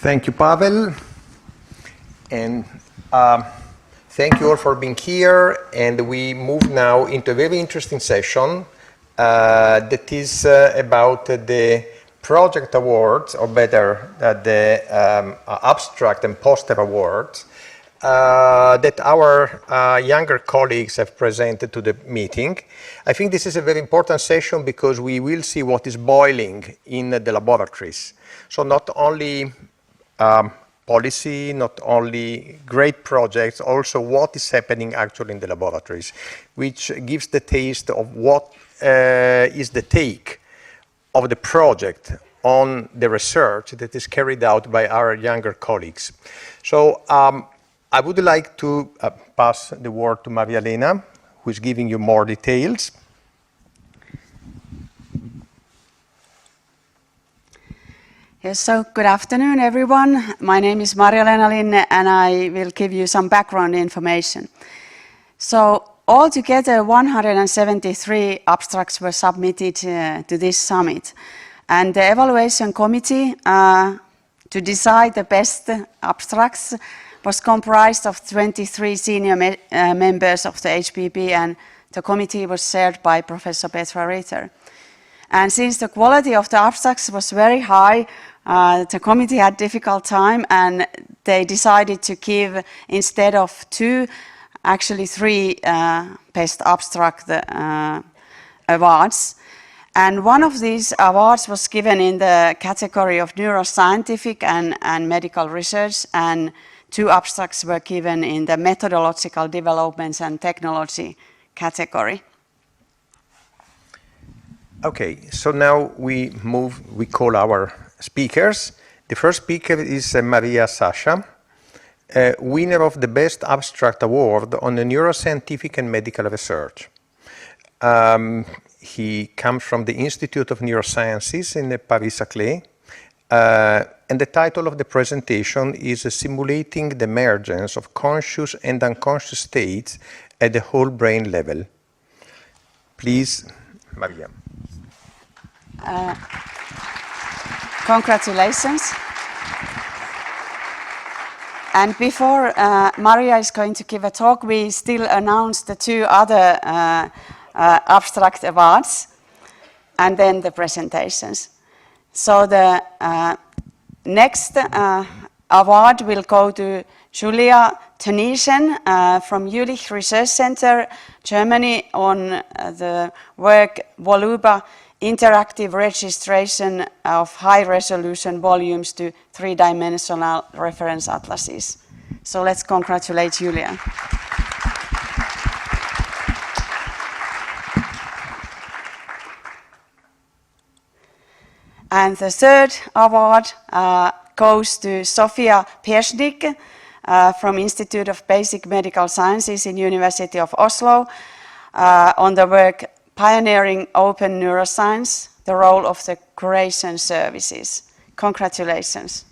Thank you, Pavel, and thank you all for being here. And we move now into a very interesting session that is about the project awards, or better, the abstract and poster awards that our younger colleagues have presented to the meeting. I think this is a very important session because we will see what is boiling in the laboratories. So not only policy, not only great projects, also what is happening actually in the laboratories, which gives the taste of what is the take of the project on the research that is carried out by our younger colleagues. So I would like to pass the word to Marja-Leena, who is giving you more details. Yes, so good afternoon, everyone. My name is Marja-Leena LINNE, and I will give you some background information. So altogether, 173 abstracts were submitted to this summit. And the evaluation committee to decide the best abstracts was comprised of 23 senior members of the HPP, and the committee was chaired by Professor Petra Ritter. And since the quality of the abstracts was very high, the committee had difficult time, and they decided to give, instead of 2, actually 3 best abstract awards. And one of these awards was given in the category of neuroscientific and medical research, and 2 abstracts were given in the methodological developments and technology category. Okay, so now we call our speakers. The first speaker is Maria Sasha, winner of the Best Abstract Award on the Neuroscientific and Medical Research. He comes from the Institute of Neurosciences in Paris-Saclay, and the title of the presentation is Simulating the Emergence of Conscious and Unconscious States at the whole brain level. Please, Maria. Congratulations. And before Maria is going to give a talk, we still announce the 2 other abstract awards and then the presentations. So the next award will go to Julia THOENNISSEN from Jülich Research Center, Germany, on the work VoluBA, interactive registration of high-resolution volumes to 3-dimensional reference atlases. So let's congratulate Julia. And the 3rd award goes to Sophia PIESCHNIK from Institute of Basic Medical Sciences in University of Oslo on the work Pioneering Open Neuroscience, the role of the curation services. Congratulations.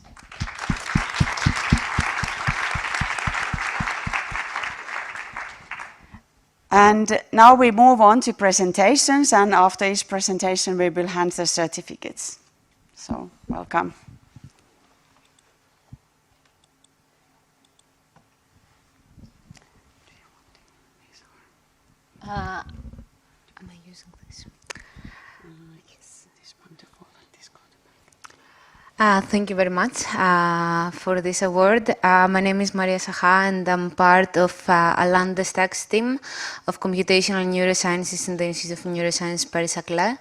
And now we move on to presentations, and after each presentation we will hand the certificates. So, welcome. Am I using this? Yes. This wonderful. Thank you very much for this award. My name is Maria Sacha, and I'm part of a LINNE team of computational neurosciences in the Institute of Neuroscience Paris-Saclay.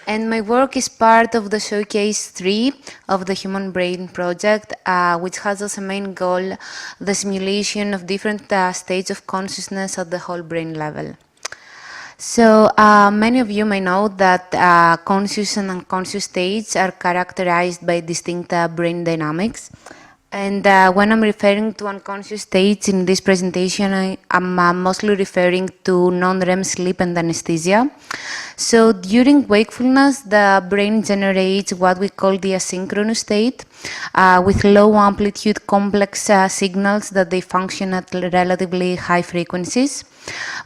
And my work is part of the Showcase 3 of the Human Brain Project, which has as a main goal the simulation of different states of consciousness at the whole brain level. So many of you may know that conscious and unconscious states are characterized by distinct brain dynamics. And when I'm referring to unconscious states in this presentation, I'm mostly referring to non-REM sleep and anesthesia. So during wakefulness, the brain generates what we call the asynchronous state, with low amplitude complex signals that they function at relatively high frequencies.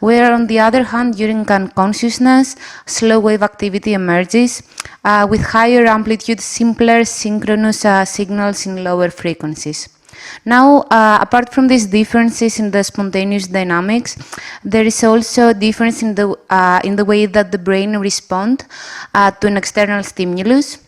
Where on the other hand, during unconsciousness, slow wave activity emerges with higher amplitude, simpler synchronous signals in lower frequencies. Now, apart from these differences in the spontaneous dynamics, there is also a difference in the way that the brain responds to an external stimulus.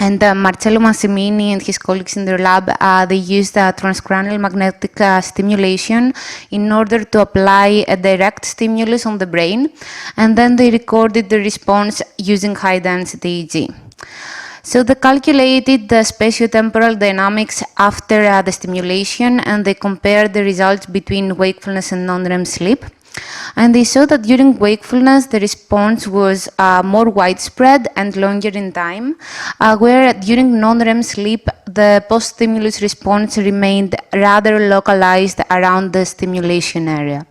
And Marcello Massimini and his colleagues in their lab, they used transcranial magnetic stimulation in order to apply a direct stimulus on the brain, and then they recorded the response using high-density EEG. So they calculated the spatiotemporal dynamics after the stimulation, and they compared the results between wakefulness and non-REM sleep. And they saw that during wakefulness, the response was more widespread and longer in time, where during non-REM sleep, the post-stimulus response remained rather localized around the stimulation area.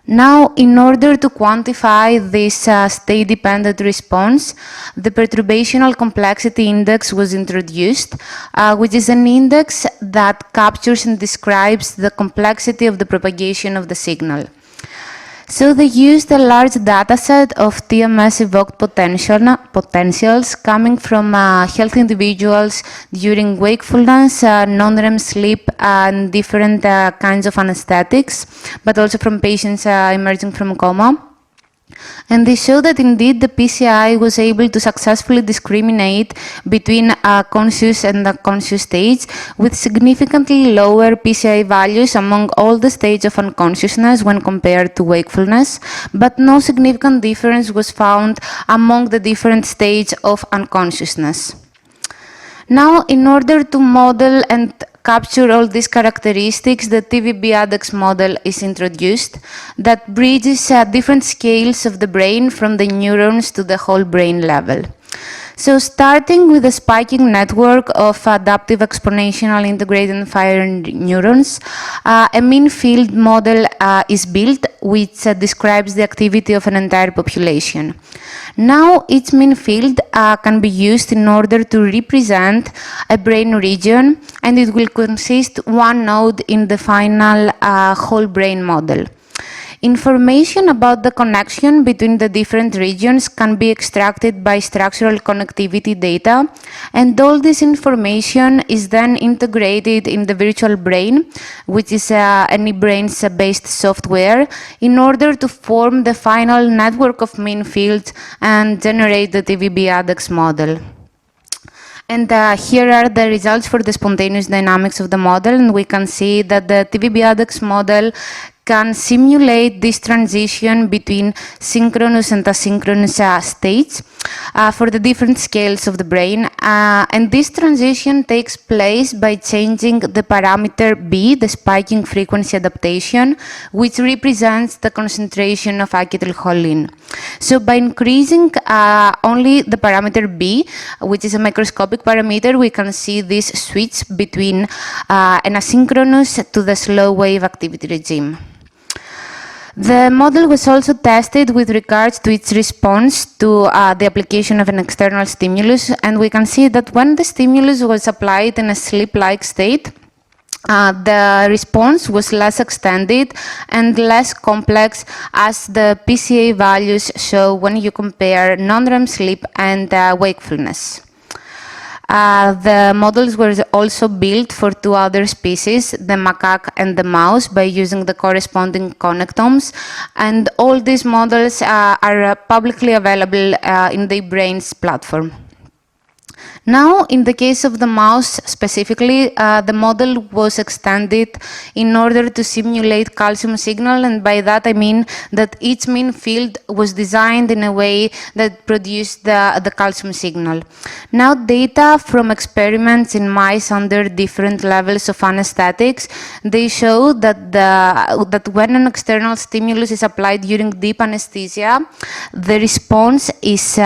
Now, in order to quantify this state-dependent response, the perturbational complexity index was introduced, which is an index that captures and describes the complexity of the propagation of the signal. So they used a large dataset of TMS-evoked potentials coming from healthy individuals during wakefulness, non-REM sleep, and different kinds of anesthetics, but also from patients emerging from coma. And they show that indeed the PCI was able to successfully discriminate between conscious and unconscious states, with significantly lower PCI values among all the states of unconsciousness when compared to wakefulness, but no significant difference was found among the different states of unconsciousness. Now, in order to model and capture all these characteristics, the TVB-ADEX model is introduced that bridges different scales of the brain from the neurons to the whole brain level. So starting with a spiking network of adaptive exponential integrated firing neurons, a mean field model is built which describes the activity of an entire population. Now each mean field can be used in order to represent a brain region, and it will consist one node in the final whole brain model. Information about the connection between the different regions can be extracted by structural connectivity data, and all this information is then integrated in the virtual brain, which is an eBrains-based software, in order to form the final network of mean fields and generate the TVB-ADEX model. And here are the results for the spontaneous dynamics of the model, and we can see that the TVB-ADEX model can simulate this transition between synchronous and asynchronous states for the different scales of the brain. And this transition takes place by changing the parameter B, the spiking frequency adaptation, which represents the concentration of acetylcholine. So by increasing only the parameter B, which is a microscopic parameter, we can see this switch between an asynchronous to the slow wave activity regime. The model was also tested with regards to its response to the application of an external stimulus, and we can see that when the stimulus was applied in a sleep-like state, the response was less extended and less complex, as the PCA values show when you compare non-REM sleep and wakefulness. The models were also built for two other species, the macaque and the mouse, by using the corresponding connectomes, and all these models are publicly available in the eBrains platform. Now, in the case of the mouse specifically, the model was extended in order to simulate calcium signal, and by that I mean that each mean field was designed in a way that produced the calcium signal. Now, data from experiments in mice under different levels of anesthetics, they show that that when an external stimulus is applied during deep anesthesia, the response is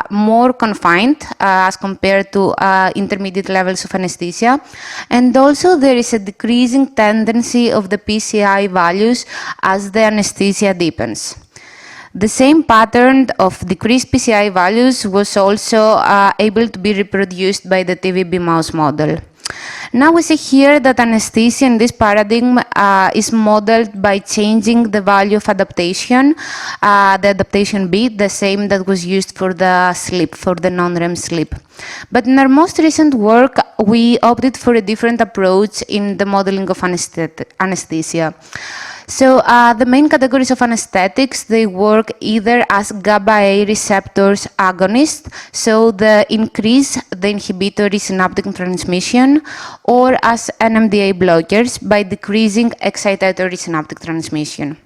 more confined as compared to intermediate levels of anesthesia, and also there is a decreasing tendency of the PCI values as the anesthesia deepens. The same pattern of decreased PCI values was also able to be reproduced by the TVB mouse model. Now we see here that anesthesia in this paradigm is modeled by changing the value of adaptation, the adaptation beat, the same that was used for the sleep, for the non-REM sleep. But in our most recent work, we opted for a different approach in the modeling of anesthesia. So the main categories of anesthetics, they work either as GABA-A receptors agonists, so they increase the inhibitory synaptic transmission, or as NMDA blockers by decreasing excitatory synaptic transmission.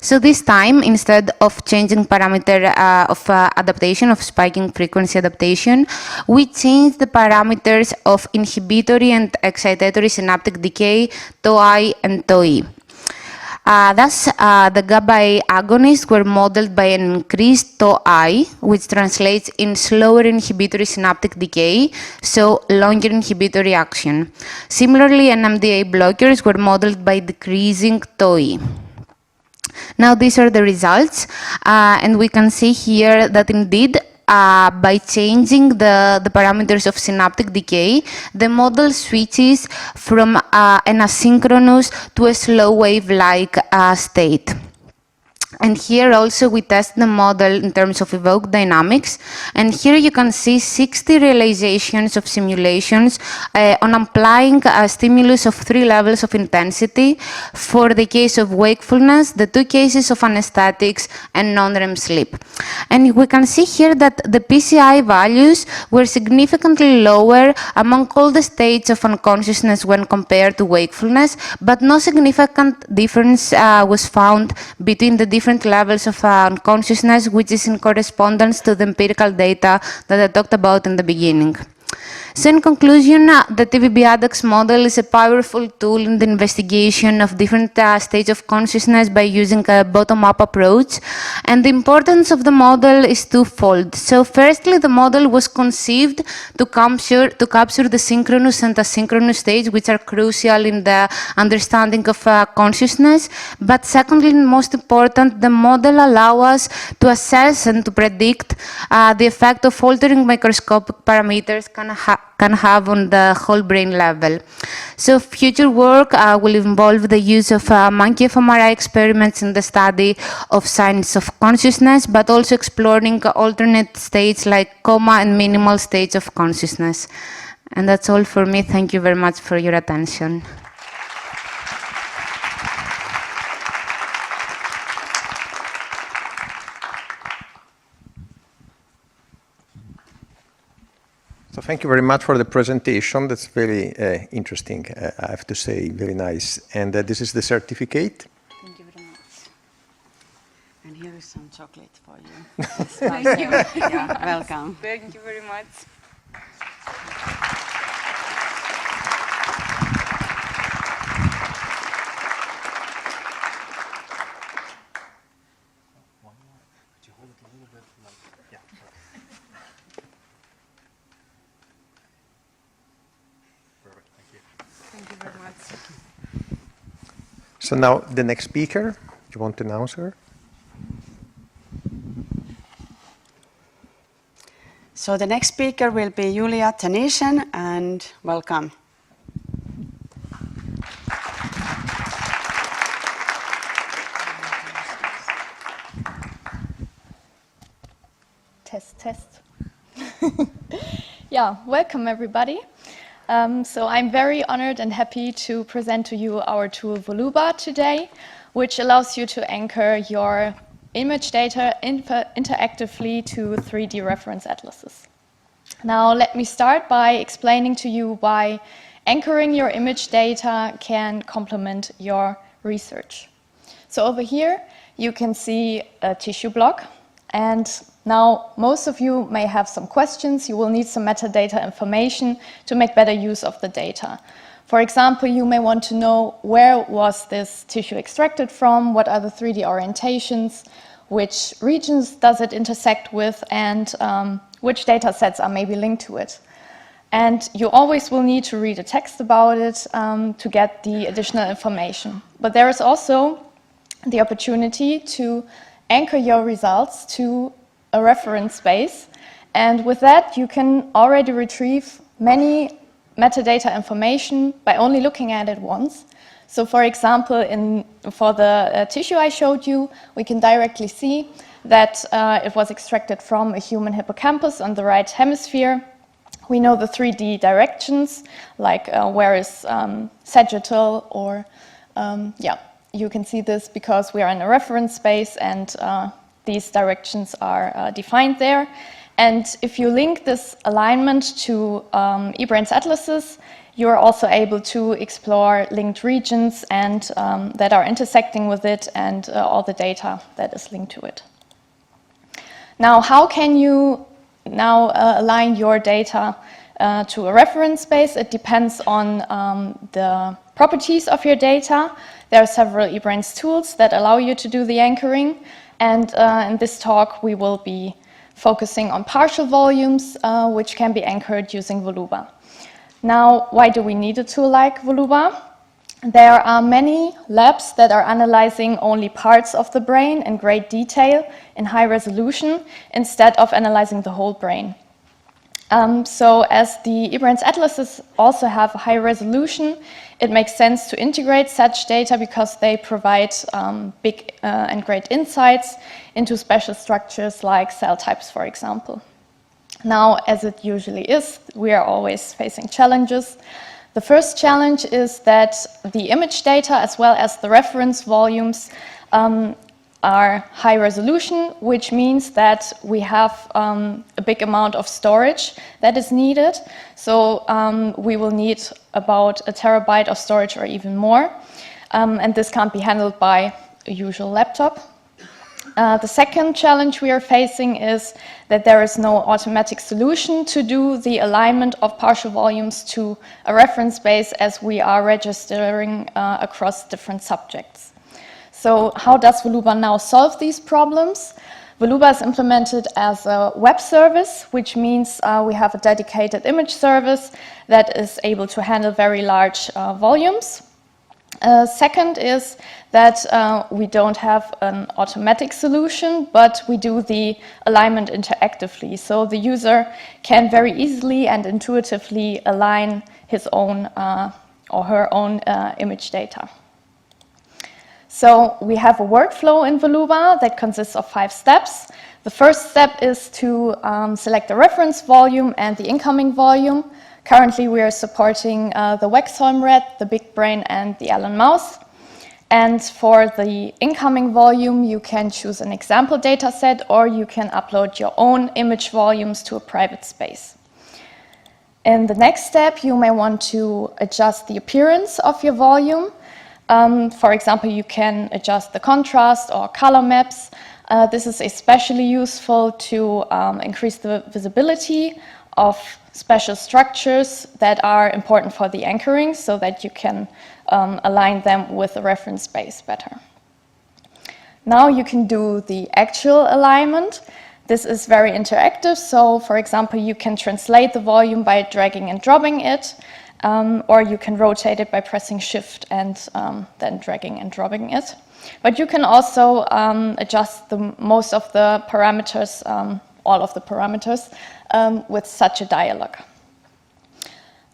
So this time, instead of changing parameter of adaptation, of spiking frequency adaptation, we changed the parameters of inhibitory and excitatory synaptic decay, TOI and TOE. Thus, the GABA-A agonists were modeled by an increased TOI, which translates in slower inhibitory synaptic decay, so longer inhibitory action. Similarly, NMDA blockers were modeled by decreasing TOE. Now these are the results, and we can see here that indeed by changing the parameters of synaptic decay, the model switches from an asynchronous to a slow wave-like state. And here also we test the model in terms of evoked dynamics. And here you can see 60 realizations of simulations on applying a stimulus of 3 levels of intensity for the case of wakefulness, the 2 cases of anesthetics, and non-REM sleep. And we can see here that the PCI values were significantly lower among all the states of unconsciousness when compared to wakefulness, but no significant difference was found between the different levels of unconsciousness, which is in correspondence to the empirical data that I talked about in the beginning. So in conclusion, the TVB-ADAX model is a powerful tool in the investigation of different states of consciousness by using a bottom-up approach. And the importance of the model is twofold. So firstly, the model was conceived to capture the synchronous and asynchronous states, which are crucial in the understanding of consciousness. But secondly, and most important, the model allows us to assess and to predict the effect of altering microscopic parameters can have on the whole brain level. So future work will involve the use of monkey fMRI experiments in the study of signs of consciousness, but also exploring alternate states like coma and minimal states of consciousness. And that's all for me. Thank you very much for your attention. So thank you very much for the presentation. That's very interesting, I have to say, very nice. And this is the certificate. Thank you very much. And here is some chocolate for you. Thank you. Yeah, welcome. Thank you very much. So now the next speaker, you want to announce her? So the next speaker will be Julia THOENNISSEN, and welcome. Test. Yeah, welcome everybody. So I'm very honored and happy to present to you our tool VoluBA today, which allows you to anchor your image data interactively to 3D reference atlases. Now let me start by explaining to you why anchoring your image data can complement your research. So over here you can see a tissue block, and now most of you may have some questions. You will need some metadata information to make better use of the data. For example, you may want to know where was this tissue extracted from, what are the 3D orientations, which regions does it intersect with, and which data sets are maybe linked to it. And you always will need to read a text about it to get the additional information. But there is also the opportunity to anchor your results to a reference space. And with that, you can already retrieve many metadata information by only looking at it once. So for example, for the tissue I showed you, we can directly see that it was extracted from a human hippocampus on the right hemisphere. We know the 3D directions, like where is sagittal, or you can see this because we are in a reference space and these directions are defined there. And if you link this alignment to eBrain's atlases, you are also able to explore linked regions and that are intersecting with it and all the data that is linked to it. Now, how can you now align your data to a reference space? It depends on the properties of your data. There are several eBrains tools that allow you to do the anchoring. And in this talk, we will be focusing on partial volumes, which can be anchored using VoluBA. Now, why do we need a tool like VoluBA? There are many labs that are analyzing only parts of the brain in great detail in high resolution instead of analyzing the whole brain. So as the eBrains atlases also have a high resolution, it makes sense to integrate such data because they provide big and great insights into special structures like cell types, for example. Now, as it usually is, we are always facing challenges. The first challenge is that the image data as well as the reference volumes are high resolution, which means that we have a big amount of storage that is needed. So we will need about 1 terabyte of storage or even more. And this can't be handled by a usual laptop. The second challenge we are facing is that there is no automatic solution to do the alignment of partial volumes to a reference space as we are registering across different subjects. So how does VoluBA now solve these problems? VoluBA is implemented as a web service, which means we have a dedicated image service that is able to handle very large volumes. Second is that we don't have an automatic solution, but we do the alignment interactively. So the user can very easily and intuitively align his own or her own image data. So we have a workflow in VoluBA that consists of 5 steps. The first step is to select the reference volume and the incoming volume. Currently, we are supporting the Waxholm rat, the big brain, and the Allen mouse. And for the incoming volume, you can choose an example dataset, or you can upload your own image volumes to a private space. In the next step, you may want to adjust the appearance of your volume. For example, you can adjust the contrast or color maps. This is especially useful to increase the visibility of special structures that are important for the anchoring so that you can align them with the reference space better. Now you can do the actual alignment. This is very interactive. So, for example, you can translate the volume by dragging and dropping it, or you can rotate it by pressing Shift and then dragging and dropping it. But you can also adjust most of the parameters, all of the parameters, with such a dialog.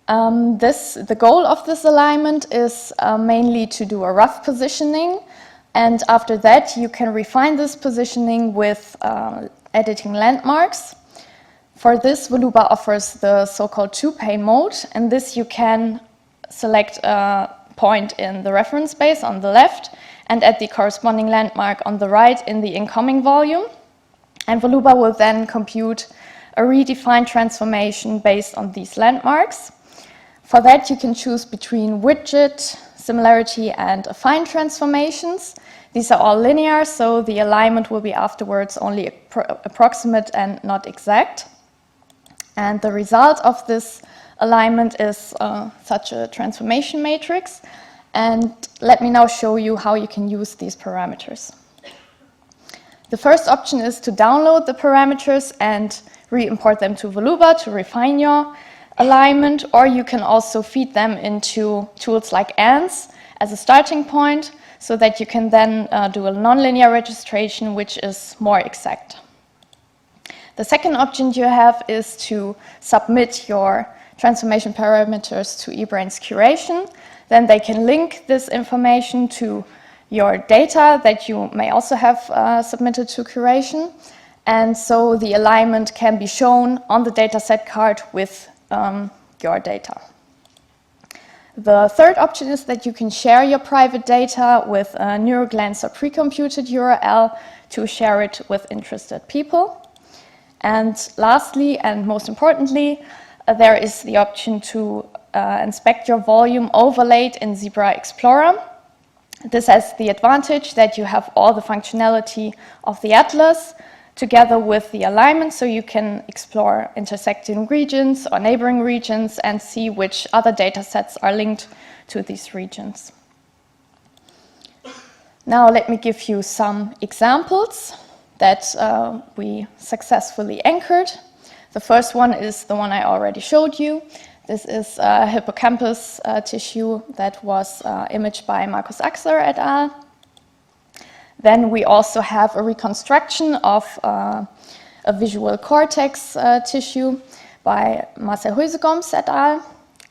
The goal of this alignment is mainly to do a rough positioning, and after that you can refine this positioning with editing landmarks. For this, VoluBA offers the so-called two-pane mode. In this, you can select a point in the reference space on the left and add the corresponding landmark on the right in the incoming volume. And VoluBA will then compute a redefined transformation based on these landmarks. For that, you can choose between widget, similarity, and affine transformations. These are all linear, so the alignment will be afterwards only approximate and not exact. And the result of this alignment is such a transformation matrix. And let me now show you how you can use these parameters. The first option is to download the parameters and re-import them to VoluBA to refine your alignment, or you can also feed them into tools like ANS as a starting point. so that you can then do a nonlinear registration, which is more exact. The second option you have is to submit your transformation parameters to eBrain's curation. Then they can link this information to your data that you may also have submitted to curation. And so the alignment can be shown on the dataset card with your data. The third option is that you can share your private data with a NeuroGlance or pre-computed URL to share it with interested people. And lastly, and most importantly, there is the option to inspect your volume overlaid in Zebra Explorer. This has the advantage that you have all the functionality of the atlas together with the alignment, so you can explore intersecting regions or neighboring regions and see which other data sets are linked to these regions. Now let me give you some examples that we successfully anchored. The first one is the one I already showed you. This is a hippocampus tissue that was imaged by Markus Axler et al. Then we also have a reconstruction of a visual cortex tissue by Marcel Huisegoms et al.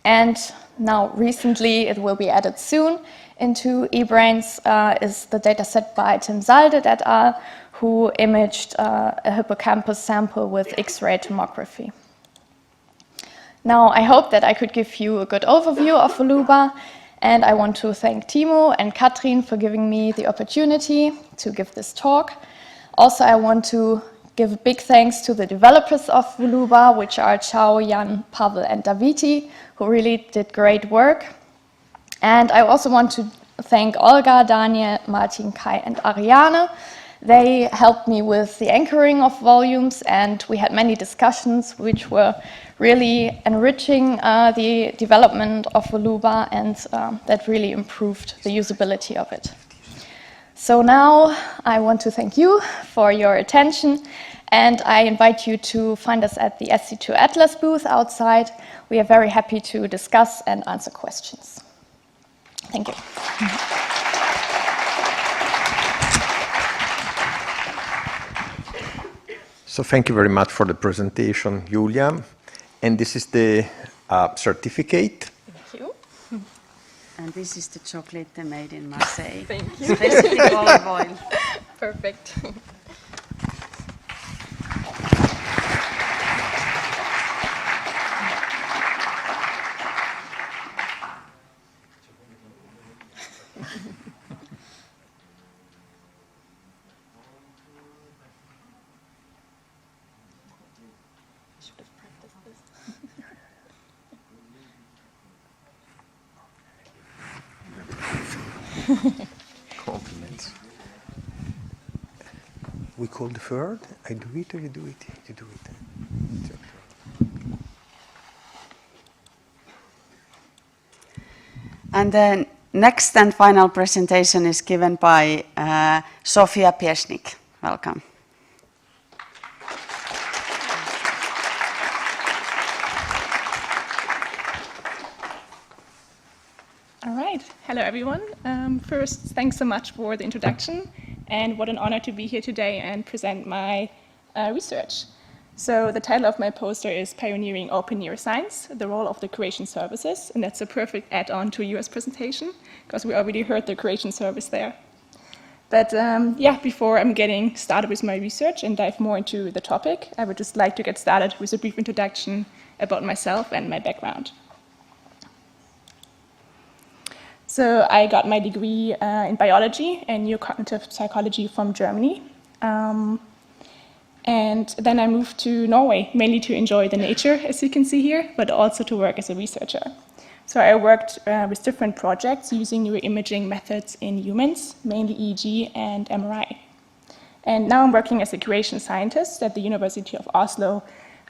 And now recently, it will be added soon into eBrains, is the dataset by Tim Saldet et al., who imaged a hippocampus sample with X-ray tomography. Now, I hope that I could give you a good overview of VoluBA, and I want to thank Timo and Katrin for giving me the opportunity to give this talk. Also, I want to give a big thanks to the developers of VoluBA, which are Chao, Jan, Pavel, and Daviti, who really did great work. And I also want to thank Olga, Daniel, Martin, Kai, and Ariane. They helped me with the anchoring of volumes, and we had many discussions which were really enriching the development of VoluBA, and that really improved the usability of it. So now I want to thank you for your attention, and I invite you to find us at the SC2 Atlas booth outside. We are very happy to discuss and answer questions. Thank you. So thank you very much for the presentation, Julia. And this is the certificate. Thank you. And this is the chocolate they made in Marseille. Thank you. Especially olive oil. Perfect. Compliments. We call the third. I do it or you do it? You do it. And the next and final presentation is given by Sophia PIESCHNIK. Welcome. All right. Hello, everyone. First, thanks so much for the introduction, and what an honor to be here today and present my research. So the title of my poster is Pioneering Open Neuroscience, the Role of the Curation Services, and that's a perfect add-on to your presentation, because we already heard the curation service there. But yeah, before I'm getting started with my research and dive more into the topic, I would just like to get started with a brief introduction about myself and my background. So I got my degree in biology and neurocognitive psychology from Germany. And then I moved to Norway, mainly to enjoy the nature, as you can see here, but also to work as a researcher. So I worked with different projects using neuroimaging methods in humans, mainly EEG and MRI. And now I'm working as a curation scientist at the University of Oslo,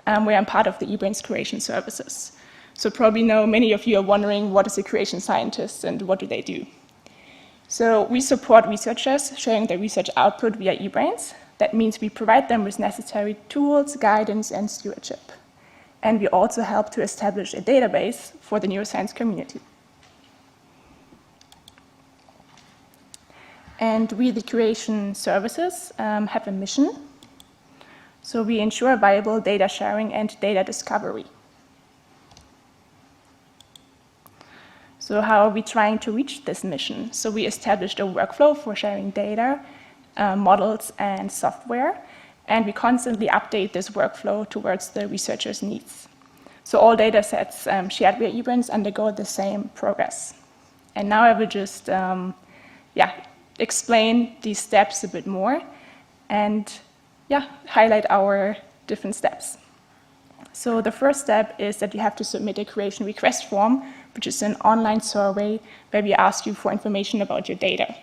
where I'm part of the eBrains curation services. So probably know many of you are wondering, what is a curation scientist and what do they do? So we support researchers sharing their research output via eBrains. That means we provide them with necessary tools, guidance, and stewardship. And we also help to establish a database for the neuroscience community. And we, the curation services, have a mission. So we ensure viable data sharing and data discovery. So how are we trying to reach this mission? So we established a workflow for sharing data, models, and software, and we constantly update this workflow towards the researchers' needs. So all data sets shared via eBrins undergo the same progress. And now I will just explain these steps a bit more and highlight our different steps. So the first step is that you have to submit a curation request form, which is an online survey where we ask you for information about your data.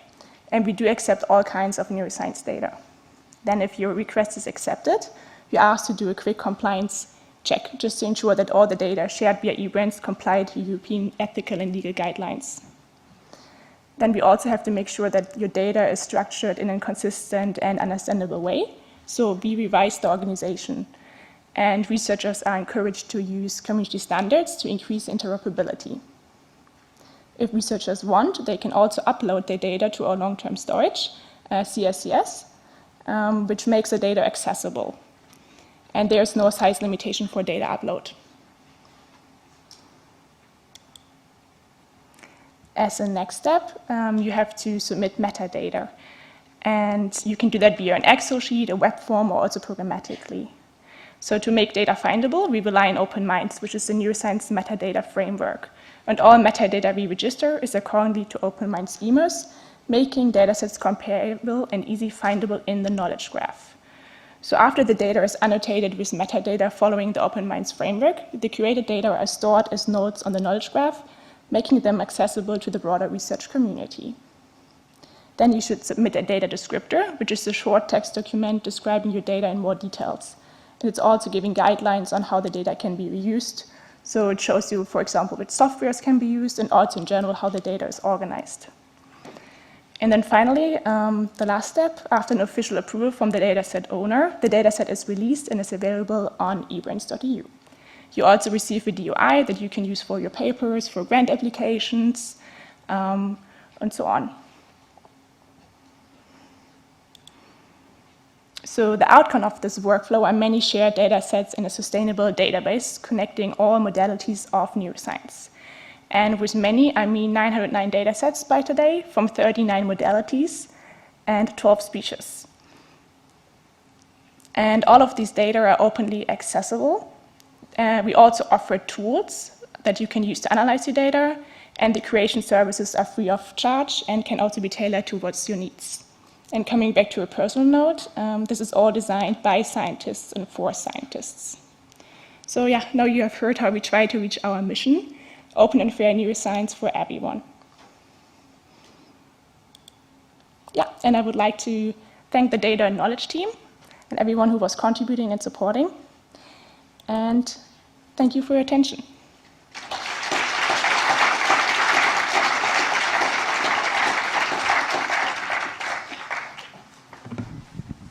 And we do accept all kinds of neuroscience data. Then if your request is accepted, you're asked to do a quick compliance check, just to ensure that all the data shared via eBrins comply to European ethical and legal guidelines. Then we also have to make sure that your data is structured in a consistent and understandable way. So we revise the organization, and researchers are encouraged to use community standards to increase interoperability. If researchers want, they can also upload their data to our long-term storage, CSCS, which makes the data accessible. And there's no size limitation for data upload. As a next step, you have to submit metadata. And you can do that via an Excel sheet, a web form, or also programmatically. So to make data findable, we rely on OpenMinds, which is the neuroscience metadata framework. And all metadata we register is accordingly to OpenMinds schemas, making datasets comparable and easy findable in the knowledge graph. So after the data is annotated with metadata following the OpenMinds framework, the curated data are stored as nodes on the knowledge graph, making them accessible to the broader research community. Then you should submit a data descriptor, which is a short text document describing your data in more details. And it's also giving guidelines on how the data can be reused. So it shows you, for example, which softwares can be used, and also in general how the data is organized. And then finally, the last step, after an official approval from the dataset owner, the dataset is released and is available on eBrins.eu. You also receive a DOI that you can use for your papers, for grant applications, and so on. So the outcome of this workflow are many shared data sets in a sustainable database connecting all modalities of neuroscience. And with many, I mean 909 data sets by today from 39 modalities and 12 species. And all of these data are openly accessible. We also offer tools that you can use to analyze your data, and the curation services are free of charge and can also be tailored towards your needs. And coming back to a personal note, this is all designed by scientists and for scientists. So now you have heard how we try to reach our mission, open and fair neuroscience for everyone. And I would like to thank the data and knowledge team and everyone who was contributing and supporting. And thank you for your attention.